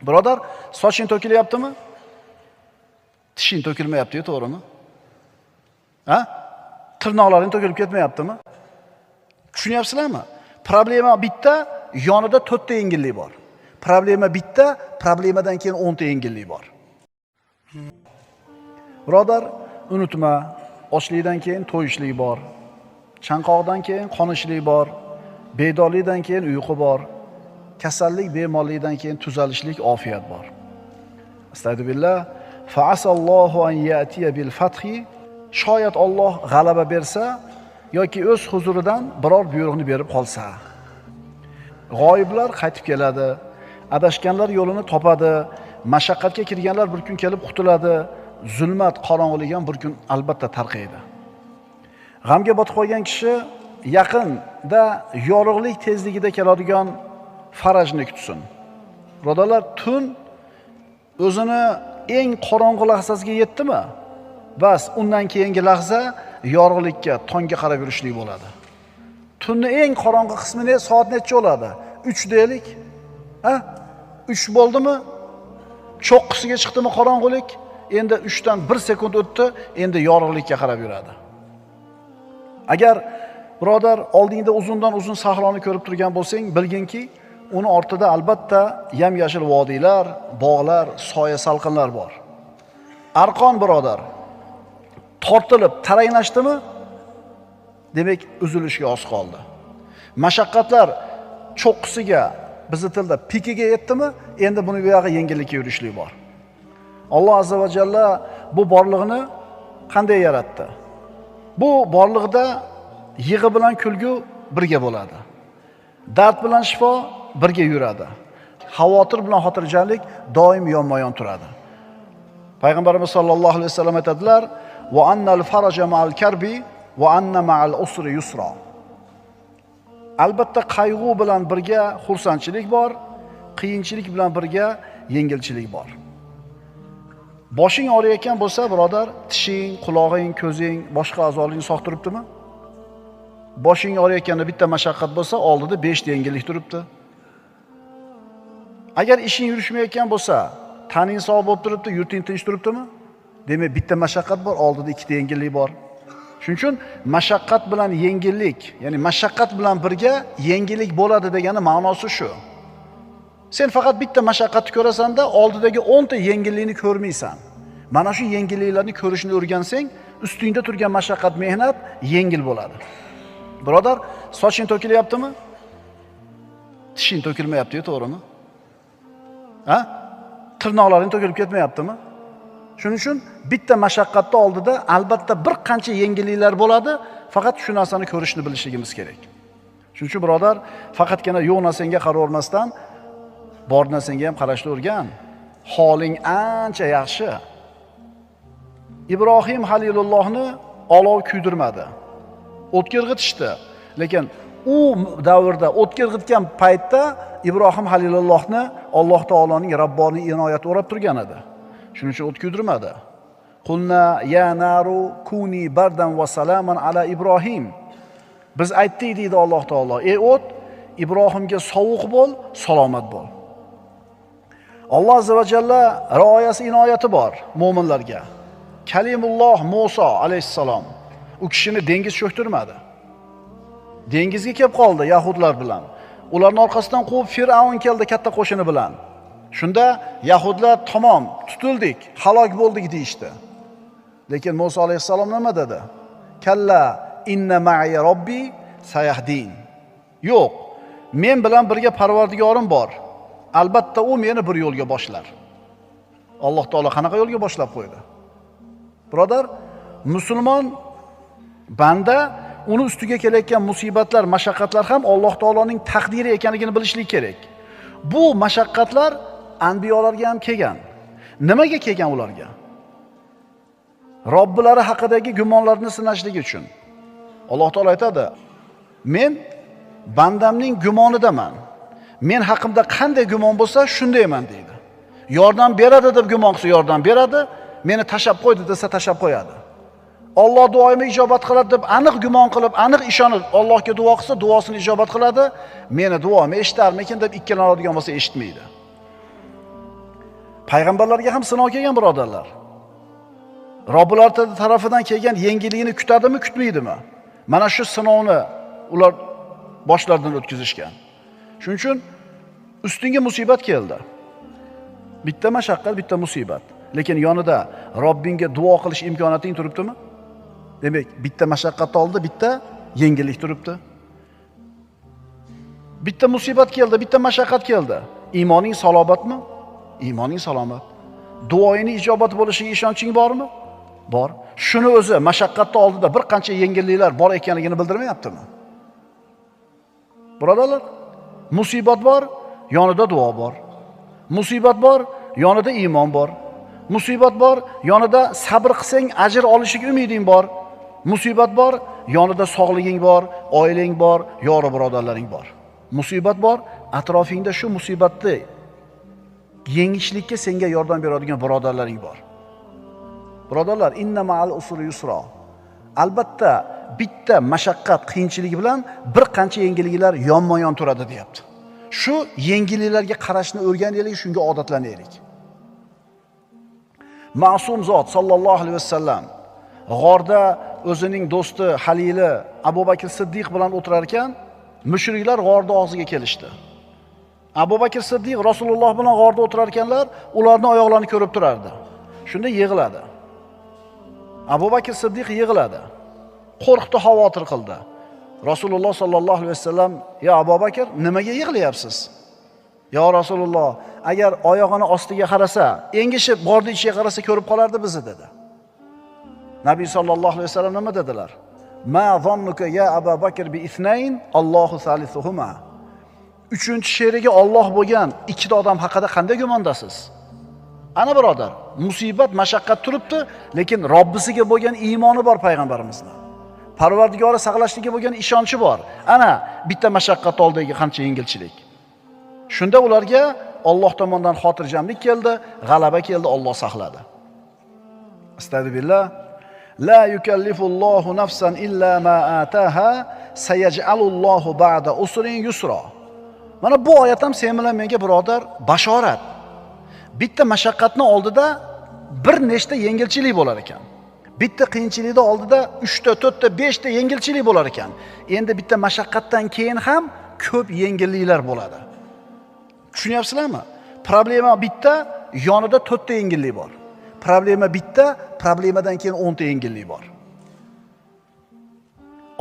Birodar, soching to'kilyaptimi? Tishing to'kilmayapti, to'g'rimi? Ha? Tirnoqlaring to'kilib ketmayaptimi? Tushunyapsizlarmi? Problema bitta, yonida 4 ta yengillik bor. Problema bitta, problemadan keyin 10 ta yengillik bor. Birodar, unutma, ochlikdan keyin to'yishlik bor. Chanqoqdan keyin qonishlik bor. Bedorlikdan keyin uyqu bor. Kasallik, bemorlikdan keyin tuzalishlik, ofiyat bor. Astagfirullah. Fa'asallohu an ya'tiya bil fathi. Shoyat Alloh g'alaba bersa yoki o'z huzuridan biror buyruqni berib qolsa, g'oyiblar qaytib keladi, adashganlar yo'lini topadi, mashaqqatga kirganlar bir kun kelib qutuladi, zulmat, qorong'ulik ham bir kun albatta tarqaydi. G'amga botib qolgan kishi yaqinda yorug'lik tezligida keladigan farajni kutsin. Birodarlar, tun o'zini eng qorong'u lahzasiga yetdimi? Bas, undan keyingi lahza yorug'likka, tongga qarab yurishlik bo'ladi. Tunni eng qorong'u qismi soat necha bo'ladi? 3 deylik. Ha? 3 bo'ldimi? Cho'qqisiga chiqdimi qorong'ulik? Endi 3 dan 1 sekund o'tdi, endi yorug'likka qarab yuradi. Agar birodar oldingda uzundan uzun sahroni ko'rib turgan bo'lsang, bilginki, uni ortida albatta yam-yashil vodiylar, bog'lar, soya salqinlar bor. Arqon birodar tortilib taranglashdimi? Demak, uzilishga oz qoldi. Mashaqqatlar cho'qqisiga, bizning tilda pikiga yetdimi? Endi buni bu yoqqa yengillikka yurishlik bor. Alloh azza va jalla bu borliqni qanday yaratdi? Bu borliqda yig'i bilan kulgu birga bo'ladi. Dard bilan shifo birga yuradi. Xavotir bilan xotirjamlik doim yonma-yon turadi. Payg'ambarimiz sollallohu alayhi vasallam aytadilar: "Va annal faraja ma'al karbi va anna ma'al usri yusra." Albatta qayg'u bilan birga xursandchilik bor, qiyinchilik bilan birga yengilchilik bor. Boshing og'riyotgan bo'lsa, birodar, tishing, qulog'ing, ko'zing, boshqa a'zolaring sog' turibdimi? Boshing og'riyotganda bitta mashaqqat bo'lsa, oldida 5 ta yengillik turibdi. Agar ishing yurishmayotgan bo'lsa, taning sog' bo'lib turibdi, yurting tinch turibdimi? Demak, bitta mashaqqat bor, oldida 2 ta yengillik bor. Shuning uchun mashaqqat bilan yengillik, ya'ni mashaqqat bilan birga yengillik bo'ladi degani ma'nosi shu. Sen faqat bitta mashaqqatni ko'rasan-da, oldidagi 10 ta yengillikni ko'rmaysan. Mana shu yengilliklarni ko'rishni o'rgansang, ustingda turgan mashaqqat, mehnat yengil bo'ladi. Birodar, soching to'kilyaptimi? Tishing to'kilmayapti, to'g'rimi? Ha? Tirnoqlaring to'kilib ketmayaptimi? Shuning uchun bitta mashaqqatni oldida albatta bir qancha yengilliklar bo'ladi, faqat shu narsani ko'rishni bilishligimiz kerak. Shuning uchun birodar, faqatgina yo'q narsaga qaravermasdan bor narsaga ham qarashni o'rgan. Holing ancha yaxshi. Ibrohim Halilullohni olov kuydirmadi. O'tkirg'itishdi. Lekin u davrda o'tkirg'itgan paytda Ibrohim Halilullohni Alloh taoloning Rabboniy inoyati o'rab turgan edi. Shuning uchun o't kuydirmadi. Qulna ya naru kuni bardan va salaman ala Ibrohim. Biz aytdik deydi Alloh taolo, ey o't, Ibrohimga sovuq bo'l, salomat bo'l. Alloh azza va jalla rioyasi, inoyati bor mu'minlarga. Kalimulloh Musa alayhissalom u kishini dengiz cho'ktirmadi. Dengizga kelib qoldi yahudlar bilan. Ularning orqasidan quvib Fir'avn keldi katta qo'shini bilan. Shunda yahudlar tamom tutildik, halok bo'ldik deyishdi. Lekin Musa alayhissalom nima dedi? Kalla inna ma'i robbi sayahdin. Yo'q, men bilan birga Parvardigorim bor. Albatta u meni bir yo'lga boshlar. Alloh taolo qanaqa yo'lga boshlab qo'ydi? Birodar, musulmon banda uni ustiga kelayotgan musibatlar, mashaqqatlar ham Alloh taoloning taqdiri ekanligini bilishlik kerak. Bu mashaqqatlar anbiyolarga ham kelgan. Nimaga kelgan ularga? Robbilari haqidagi gumonlarni sinashlik uchun. Alloh taolo aytadi: "Men bandamning gumonidaman. Men haqimda qanday gumon bo'lsa, shundayman" deydi. Yordam beradi deb gumon qilsa yordam beradi, meni tashab qo'ydi desa tashab qo'yadi. Alloh duoyimni ijobat qiladi deb aniq gumon qilib, aniq ishonib Allohga duo qilsa, duosini ijobat qiladi. Meni duoimni eshitarmikin deb ikkilanadigan bo'lsa eshitmaydi. Payg'ambarlarga ham sinov kelgan birodarlar. Robbilar tarafidan kelgan yengillikni kutadimi, kutmaydimi? Mana shu sinovni ular boshlaridan o'tkazishgan. Shuning uchun ustinga musibat keldi. Bitta mashaqqat, bitta musibat. Lekin yonida Robbingga duo qilish imkoniyating turibdimi? Demak, bitta mashaqqat oldi, bitta yengillik turibdi. Bitta musibat keldi, bitta mashaqqat keldi. Iymoning salobatmi? Iymoning salomat. Duoying ijobat bo'lishiga ishonching bormi? Bor. Shuni o'zi mashaqqatni oldida bir qancha yengilliklar bor ekanligini bildirmayaptimi? Birodarlar, musibat bor, yonida duo bor. Musibat bor, yonida iymon bor. Musibat bor, yonida sabr qilsang ajr olishing umiding bor. Musibat bor, yonida sog'liging bor, oilang bor, yori birodarlaring bor. Musibat bor, atrofingda shu musibatni yengishlikka senga yordam beradigan birodarlaring bor. Birodarlar, inna ma'al usri yusra. Albatta, bitta mashaqqat, qiyinchilik bilan bir qancha yengilliklar yonma-yon turadi, deyapti. Shu yengilliklarga qarashni o'rganaylik, shunga odatlanaylik. Ma'sum zot sallallohu alayhi vasallam g'orda o'zining do'sti Halili Abu Bakr Siddiq bilan o'tirar ekan, mushriklar g'orda og'ziga kelishdi. Abu Bakr Siddiq Rasululloh bilan g'orda o'tirar ekanlar, ularning oyoqlarini ko'rib turardi. Shunda yig'ladi. Abu Bakr Siddiq yig'ladi. Qo'rqdi, xavotir qildi. Rasululloh sallallohu alayhi vasallam: "Ya Abu Bakr, nimaga yig'layapsiz?" "Ya Rasululloh, agar oyog'ini ostiga qarasa, engishib bordi ichiga qarasa ko'rib qolardi bizni", dedi. Nabiy sallallohu alayhi vasallam nima dedilar? "Ma zannuka ya Abu Bakr bi ithnayn, Allohu salisuhuma." Uchinchi sheriga Alloh bo'lgan ikkita odam haqida qanday gumondasiz? Ana birodar, musibat, mashaqqat turibdi, lekin Robbisiga bo'lgan iymoni bor payg'ambarimizning. Parvardigori saqlashligiga bo'lgan ishonchi bor. Ana bitta mashaqqat oldidagi qancha yengilchilik. Shunda ularga Alloh tomonidan xotirjamlik keldi, g'alaba keldi, Alloh saqladi. Astagfirullah. La yukallifullohu nafsan illa ma ataha, sayaj'alullohu ba'da usrin yusra. Mana bu oyat ham sen bilan menga birodar bashorat. Bitta mashaqqatning oldida bir nechta yengilchilik bo'lar ekan. Bitta qiyinchilikning oldida 3 ta, 4 ta, 5 ta yengilchilik bo'lar ekan. Endi bitta mashaqqatdan keyin ham ko'p yengilliklar bo'ladi. Tushunyapsizlarmi? Problema bitta, yonida 4 ta yengillik bor. Problema bitta, problemadan keyin 10 ta yengillik bor.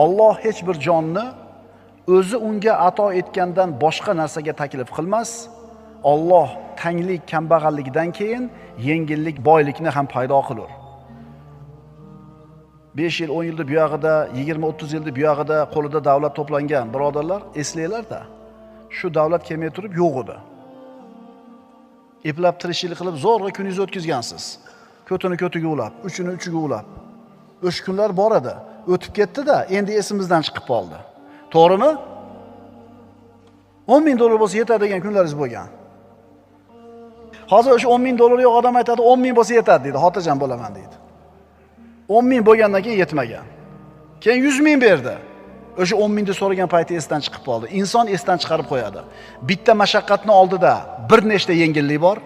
Alloh hech bir jonni o'zi unga ato etgandan boshqa narsaga taklif qilmas. Alloh tanglik, kambag'allikdan keyin yengillik, boylikni ham paydo qilur. 5 yil, 10 yilda bu yog'ida, 20-30 yilda bu yog'ida qo'lida davlat to'plangan birodarlar, eslanglar-da. Shu davlat kelmay turib yo'q edi. Eplab tirishchilik qilib zo'rg'a kuningizni o'tkazgansiz. Ko'tini ko'tiga ulab, uchini uchiga ulab. O'sha kunlar bor edi, o'tib ketdi-da, endi esimizdan chiqib qoldi. To'g'rimi? 10 ming dollar bo'lsa yetadi degan kunlaringiz bo'lgan. Hozir o'sha 10 ming dollar yo'q odam aytadi, 10 ming bo'lsa yetadi deydi, xotirjam bo'laman deydi. 10 ming bo'lgandan keyin yetmagan. Keyin 100 ming berdi. O'sha 10 mingni so'ragan payti esdan chiqib qoldi. Inson esdan chiqarib qo'yadi. Bitta mashaqqatning oldida bir nechta yengillik bor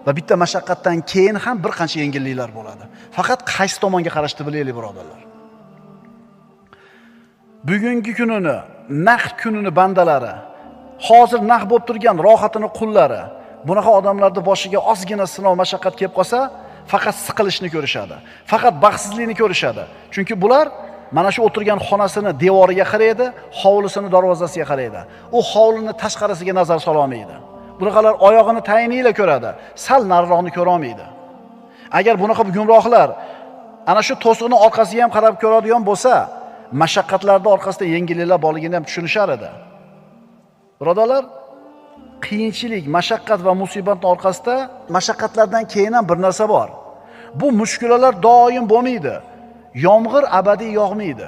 va bitta mashaqqatdan keyin ham bir qancha yengilliklar bo'ladi. Faqat qaysi tomonga qarashni bilaylik, birodarlar. Bugungi kunini, naqd kunini bandalari, hozir naq bo'lib turgan rohatini qullari, bunaqa odamlarning boshiga ozgina sinov, mashaqqat kelib qolsa, faqat siqilishni ko'rishadi. Faqat baxtsizlikni ko'rishadi. Chunki bular mana shu o'tirgan xonasini devoriga qaraydi, hovlisini darvozasiga qaraydi. U hovlini tashqarisiga nazar sola olmaydi. Bunaqalar oyog'ini tayinlilar ko'radi, sal nariroqni ko'ra olmaydi. Agar bunaqa gumrohlar ana shu to'siqning orqasiga ham qarab ko'radigan bo'lsa, mashaqqatlarning orqasida yengilliklar borligini ham tushunishar edi. Birodarlar, qiyinchilik, mashaqqat va musibatning orqasida mashaqqatlardan keyin ham bir narsa bor. Bu mushkulalar doim bo'lmaydi. Yomg'ir abadiy yog'maydi.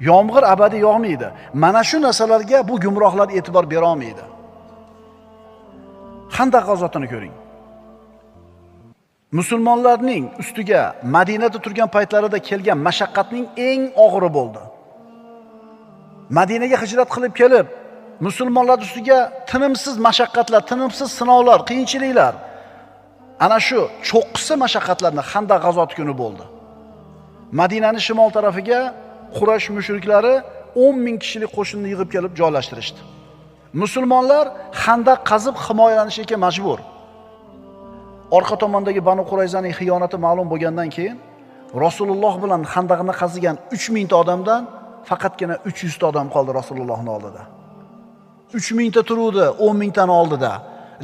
Yomg'ir abadiy yog'maydi. Mana shu narsalarga bu gumrohlar e'tibor bera olmaydi. Xandaq g'azotini ko'ring. Musulmonlarning ustiga Madinada turgan paytlarida kelgan mashaqqatning eng og'iri bo'ldi. Madinaga hijrat qilib kelib, musulmonlar ustiga tinimsiz mashaqqatlar, tinimsiz sinovlar, qiyinchiliklar Ana shu cho'qqisi mashaqqatlarni Xandaq g'azoti kuni bo'ldi. Madinaning shimol tarafiga Quraysh mushriklari 10 ming kishilik qo'shinni yig'ib kelib joylashtirishdi. Musulmonlar Xandaq qazib himoyalanishga majbur. Orqa tomondagi Banu Qurayzaning xiyonati ma'lum bo'lgandan keyin Rasululloh bilan Xandaqni qazigan 3000 ta odamdan faqatgina 300 ta odam qoldi Rasulullohning oldida. 3000 ta turuvdi 10 ming tani oldida.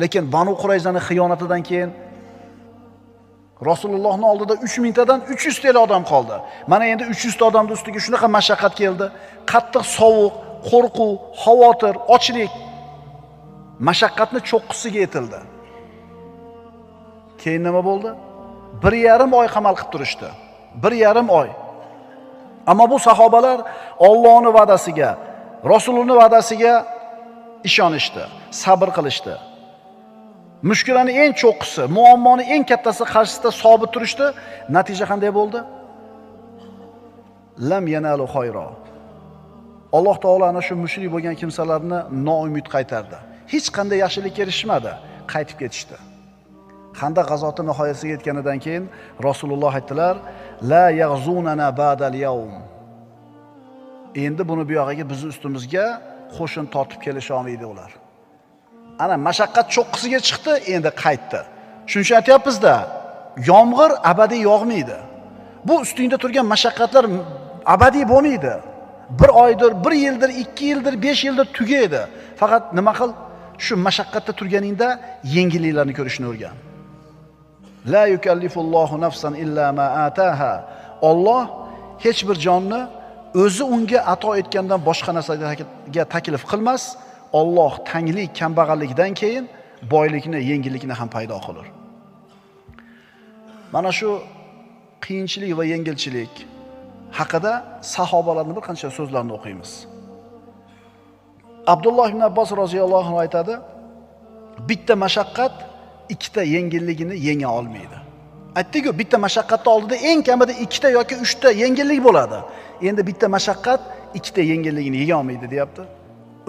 Lekin Banu Qurayzaning xiyonatidan keyin Rasulullohning oldida 3000 tadan 300 ta odam qoldi. Mana endi 300 ta odamning ustiga shunaqa mashaqqat keldi. Qattiq sovuq, qo'rquv, xavotir, ochlik mashaqqatni cho'qqisiga yetildi. Keyin nima bo'ldi? 1,5 oy qamal qilib turishdi. 1,5 oy. Ammo bu sahobalar Allohning va'dasiga, Rasulullohning va'dasiga ishonishdi, sabr qilishdi. Mushkulaning eng cho'qqisi, muammoning eng kattasi qarshisida sobit turishdi. Natija qanday bo'ldi? Lam yanalu khayro. Alloh taolo ana shu mushrik bo'lgan kimsalarni noumid qaytardi. Hech qanday yaxshilikka erishmadi, qaytib ketishdi. Xandaq g'azoti nihoyasiga yetganidan keyin Rasululloh aytdilar: "La yaghzunana ba'dal yawm." Endi buni bu yog'iga biz ustimizga qo'shin tortib kelisha olmaydi ular. Ana mashaqqat cho'qqisiga chiqdi, endi qaytdi. Shuning uchun aytyapmiz-da, yomg'ir abadiy yog'maydi. Bu ustingda turgan mashaqqatlar abadiy bo'lmaydi. 1 oydir, 1 yildir, 2 yildir, 5 yildir tugaydi. Faqat nima qil? Shu mashaqqatda turganingda yengilliklarni ko'rishni o'rgan. La yukallifullohu nafsan illa ma ataha. Alloh hech bir jonni o'zi unga ato etgandan boshqa narsaga taklif qilmas. Alloh tanglik, kambag'allikdan keyin boylikni, yengillikni ham paydo qilar. Mana shu qiyinchilik va yengilchilik haqida sahobalarning bir qancha so'zlarini o'qiymiz. Abdulloh ibn Abbos roziyallohu anhu aytadi: "Bitta mashaqqat ikkita yengilligini yenga olmaydi." Aytdik-ku, bitta mashaqqatning oldida eng kamida 2 ta yoki 3 ta yengillik bo'ladi. Endi bitta mashaqqat ikkita yengilligini yega olmaydi, deyapti.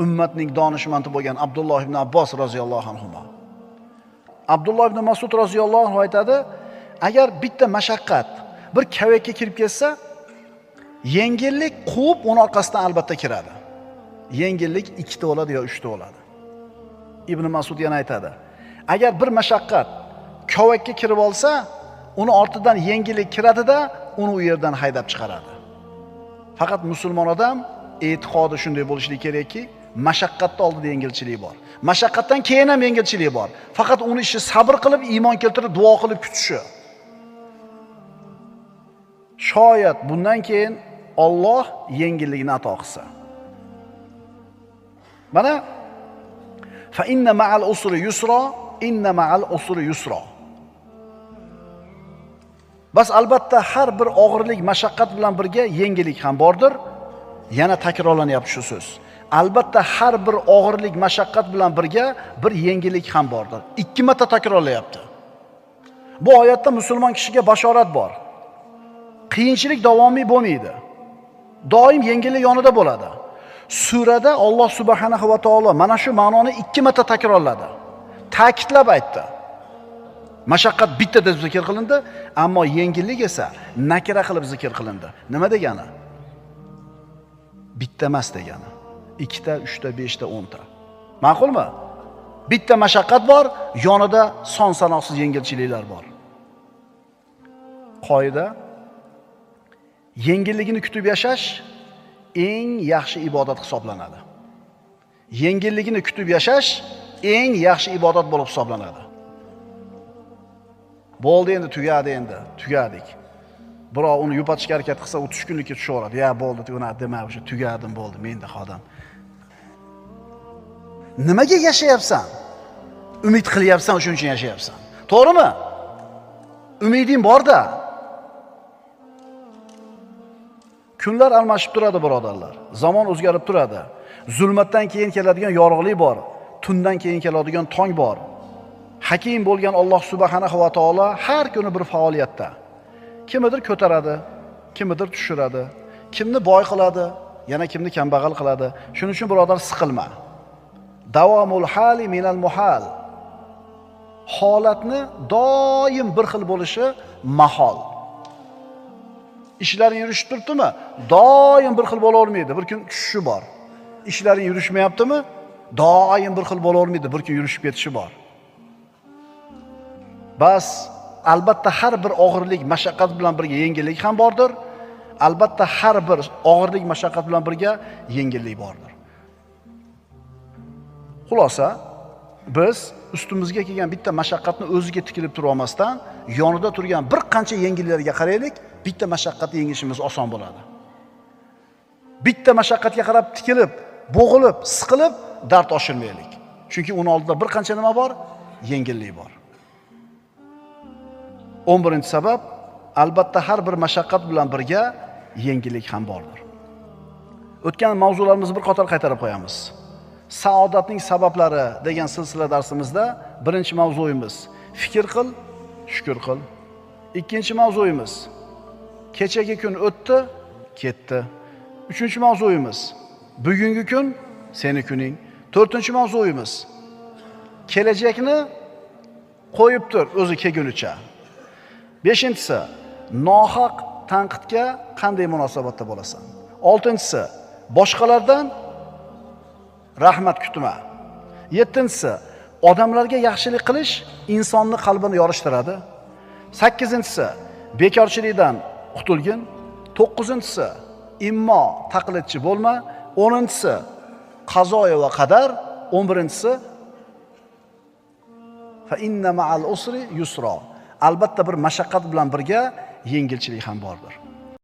Ummatning donishmandi bo'lgan Abdulloh ibn Abbos roziyallohu anhu. Abdulloh ibn Mas'ud roziyallohu anhu aytadi: "Agar bitta mashaqqat bir kavakka kirib ketsa, yengillik quvib uni orqasidan albatta kiradi. Yengillik 2 ta bo'ladi yo 3 ta bo'ladi." Ibn Mas'ud yana aytadi: "Agar bir mashaqqat kavakka kirib olsa, uni ortidan yengillik kiradi-da, uni u yerdan haydab chiqaradi." Faqat musulmon odam e'tiqodi shunday bo'lishi kerakki, mashaqqatning oldida yengilchilik bor. Mashaqqatdan keyin ham yengilchilik bor. Faqat uni ishi sabr qilib, iymon keltirib, duo qilib kutishi. Shoyat bundan keyin Alloh yengillikni ato qilsa. Mana fa inna ma'al usri yusra, inna ma'al usri yusra. Bas albatta har bir og'irlik, mashaqqat bilan birga yengillik ham bordir. Yana takrorlanyapti shu so'z. Albatta har bir og'irlik, mashaqqat bilan birga bir yengillik ham bordir. 2 marta takrorlayapti. Bu oyatda musulmon kishiga bashorat bor. Qiyinchilik davomiy bo'lmaydi. Doim yengillik yonida bo'ladi. Surada Alloh subhanahu va taolo mana shu ma'noni 2 marta takrorladi. Ta'kidlab aytdi. Mashaqqat bitta deb zikr qilindi, ammo yengillik esa nakira qilib zikr qilindi. Nima degani? Bitta emas degani. 2 ta, 3 ta, 5 ta, 10 ta. Ma'qulmi? Bitta mashaqqat bor, yonida son sanoqsiz yengilchiliklar bor. Qoida: yengilligini kutib yashash eng yaxshi ibodat hisoblanadi. Yengilligini kutib yashash eng yaxshi ibodat bo'lib hisoblanadi. Bo'ldi endi, tugadi endi, tugadik. Biroq uni yupatishga harakat qilsa, u tushkunlikka tushaveradi. Ya bo'ldi, uni dema, o'sha tugadim, bo'ldi, menda xodim. Nimaga yashayapsan? Umid qilyapsan, shuning uchun yashayapsan. To'g'rimi? Umiding bor-da. Kunlar almashib turadi, birodarlar. Zamon o'zgarib turadi. Zulmatdan keyin keladigan yorug'lik bor. Tundan keyin keladigan tong bor. Hakim bo'lgan Alloh subhanahu va taolo har kuni bir faoliyatda. Kimnidir ko'taradi, kimnidir tushiradi, kimni boy qiladi, yana kimni kambag'al qiladi. Shuning uchun birodar siqilma. Davomul hali minal muhal. holatni doim bir xil bo'lishi mahol. Ishlaring yurishib turibdimi? Doim bir xil bo'lavermaydi. Bir kun tushishi bor. Ishlaring yurishmayaptimi? Doim bir xil bo'lavermaydi. Bir kun yurishib ketishi bor. Bas, albatta har bir og'irlik, mashaqqat bilan birga yengillik ham bordir. Albatta har bir og'irlik, mashaqqat bilan birga yengillik bordir. Xulosa, biz ustimizga kelgan bitta mashaqqatni o'ziga tikilib turib olmasdan, yonida turgan bir qancha yengilliklarga qaraylik, bitta mashaqqatni yengishimiz oson bo'ladi. Bitta mashaqqatga qarab tikilib, bo'g'ilib, siqilib dard oshirmaylik. Chunki uning oldida bir qancha nima bor? Yengillik bor. 11-sabab, albatta har bir mashaqqat bilan birga yengillik ham bordir. O'tgan mavzularimizni bir qator qaytarib qo'yamiz. Saodatning sabablari degan silsila darsimizda birinchi mavzuyimiz fikr qil, shukr qil. Ikkinchi mavzuyimiz kechagi kun o'tdi, ketdi. Uchinchi mavzuyimiz bugungi kun seni kuning. To'rtinchi mavzuyimiz kelajakni qo'yib tur o'zi kelgunicha. Beshinchisi nohaq tanqidga qanday munosabatda bo'lasan. Oltinchisi boshqalardan rahmat kutma. 7-si odamlarga yaxshilik qilish insonning qalbini yorishtiradi. 8-si bekorchilikdan qutulgin. 9-si immo taqlidchi bo'lma. 10-si qazo va qadar. 11-si fa inna ma'al usri yusra. Albatta bir mashaqqat bilan birga yengilchilik ham bordir.